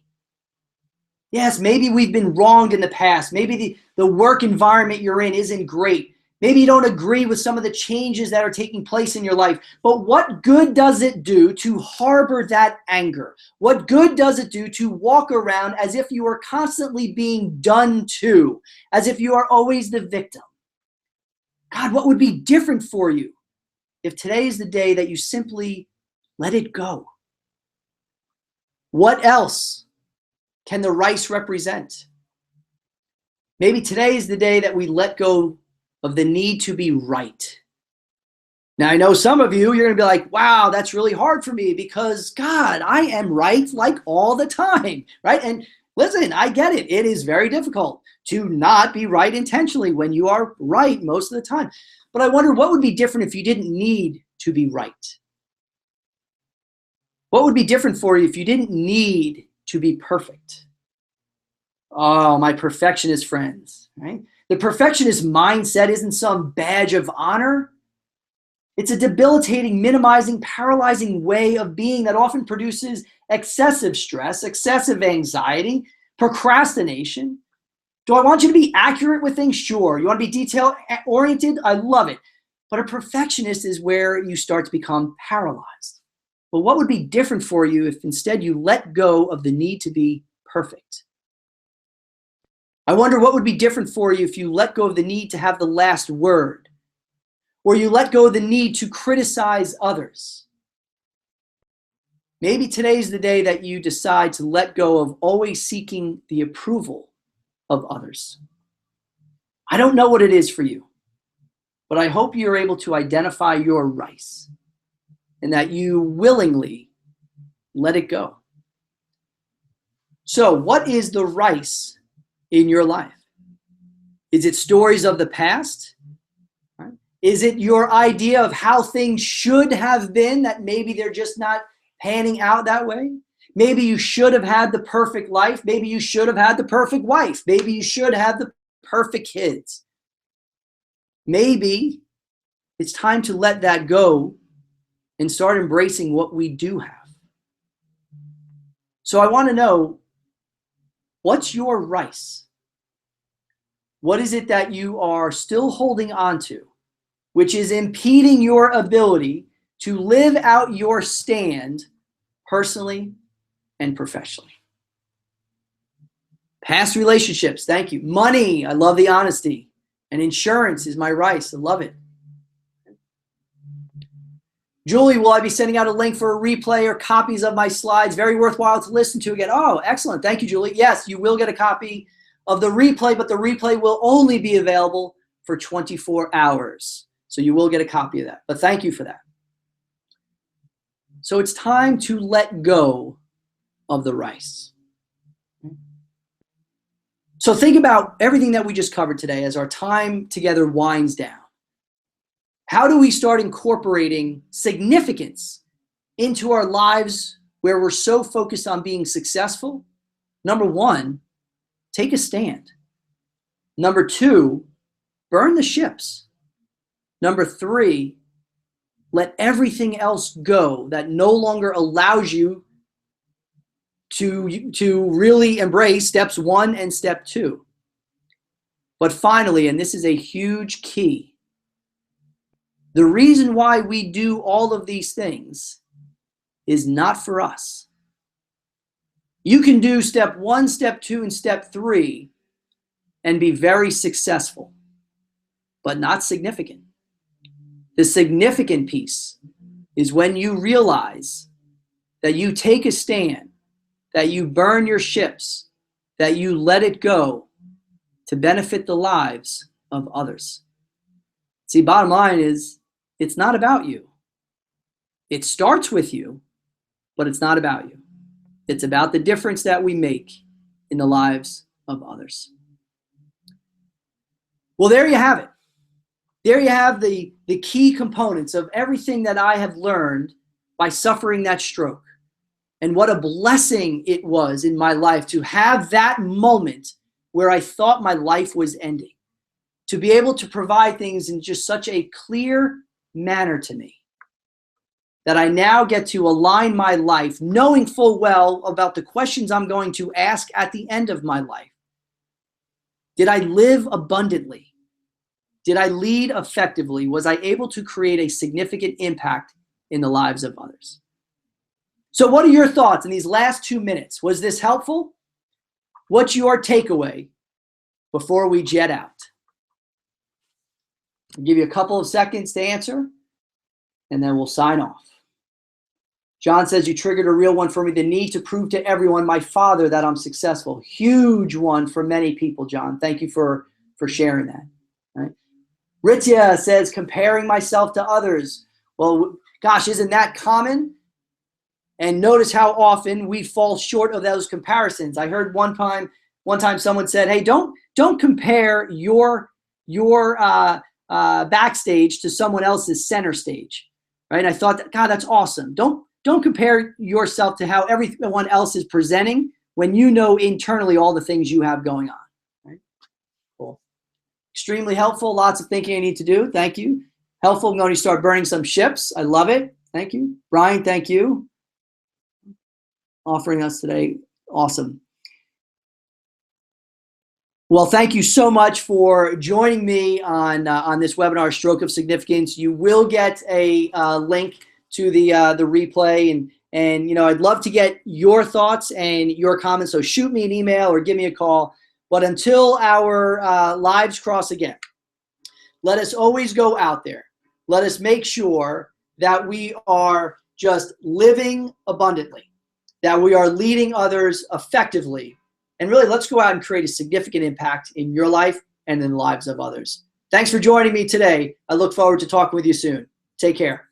Yes, maybe we've been wronged in the past. Maybe the work environment you're in isn't great. Maybe you don't agree with some of the changes that are taking place in your life. But what good does it do to harbor that anger? What good does it do to walk around as if you are constantly being done to, as if you are always the victim? God, what would be different for you if today is the day that you simply let it go? What else can the rice represent? Maybe today is the day that we let go of the need to be right. Now, I know some of you, you're going to be like, wow, that's really hard for me because, God, I am right like all the time, right? And listen, I get it. It is very difficult to not be right intentionally when you are right most of the time. But I wonder what would be different if you didn't need to be right? What would be different for you if you didn't need to be perfect? Oh, my perfectionist friends, right? The perfectionist mindset isn't some badge of honor. It's a debilitating, minimizing, paralyzing way of being that often produces excessive stress, excessive anxiety, procrastination. Do I want you to be accurate with things? Sure. You want to be detail-oriented? I love it. But a perfectionist is where you start to become paralyzed. But what would be different for you if instead you let go of the need to be perfect? I wonder what would be different for you if you let go of the need to have the last word, or you let go of the need to criticize others. Maybe today's the day that you decide to let go of always seeking the approval of others. I don't know what it is for you, but I hope you're able to identify your rice and that you willingly let it go. So, what is the rice in your life? Is it stories of the past? Right? Is it your idea of how things should have been that maybe they're just not panning out that way? Maybe you should have had the perfect life. Maybe you should have had the perfect wife. Maybe you should have the perfect kids. Maybe it's time to let that go and start embracing what we do have. So I want to know, what's your rice? What is it that you are still holding on to, which is impeding your ability to live out your stand personally and professionally? Past relationships, thank you. Money, I love the honesty. And insurance is my rice, I love it. Julie, will I be sending out a link for a replay or copies of my slides? Very worthwhile to listen to again. Oh, excellent. Thank you, Julie. Yes, you will get a copy of the replay, but the replay will only be available for 24 hours. So you will get a copy of that. But thank you for that. So it's time to let go of the rice. So think about everything that we just covered today as our time together winds down. How do we start incorporating significance into our lives where we're so focused on being successful? Number one, take a stand. Number two, burn the ships. Number three, let everything else go that no longer allows you to really embrace steps 1 and step 2. But finally, and this is a huge key, the reason why we do all of these things is not for us. You can do step 1, step 2, and step 3 and be very successful, but not significant. The significant piece is when you realize that you take a stand, that you burn your ships, that you let it go to benefit the lives of others. See, bottom line is, it's not about you. It starts with you, but it's not about you. It's about the difference that we make in the lives of others. Well, there you have it. There you have the key components of everything that I have learned by suffering that stroke. And what a blessing it was in my life to have that moment where I thought my life was ending. To be able to provide things in just such a clear manner to me, that I now get to align my life knowing full well about the questions I'm going to ask at the end of my life. Did I live abundantly? Did I lead effectively? Was I able to create a significant impact in the lives of others? So what are your thoughts in these last 2 minutes? Was this helpful? What's your takeaway before we jet out? I'll give you a couple of seconds to answer, and then we'll sign off. John says, you triggered a real one for me, the need to prove to everyone, my father, that I'm successful. Huge one for many people, John. Thank you for sharing that. Right? Ritya says, comparing myself to others. Well, gosh, isn't that common? And notice how often we fall short of those comparisons. I heard one time someone said, hey, don't compare your backstage to someone else's center stage, right? And I thought, God, that's awesome. Don't compare yourself to how everyone else is presenting when you know internally all the things you have going on, right? Cool. Extremely helpful. Lots of thinking I need to do. Thank you. Helpful. I'm going to start burning some ships. I love it. Thank you. Brian, thank you. Offering us today. Awesome. Well, thank you so much for joining me on this webinar, Stroke of Significance. You will get a link to the replay, and you know, I'd love to get your thoughts and your comments. So shoot me an email or give me a call. But until our lives cross again, let us always go out there. Let us make sure that we are just living abundantly, that we are leading others effectively. And really, let's go out and create a significant impact in your life and in the lives of others. Thanks for joining me today. I look forward to talking with you soon. Take care.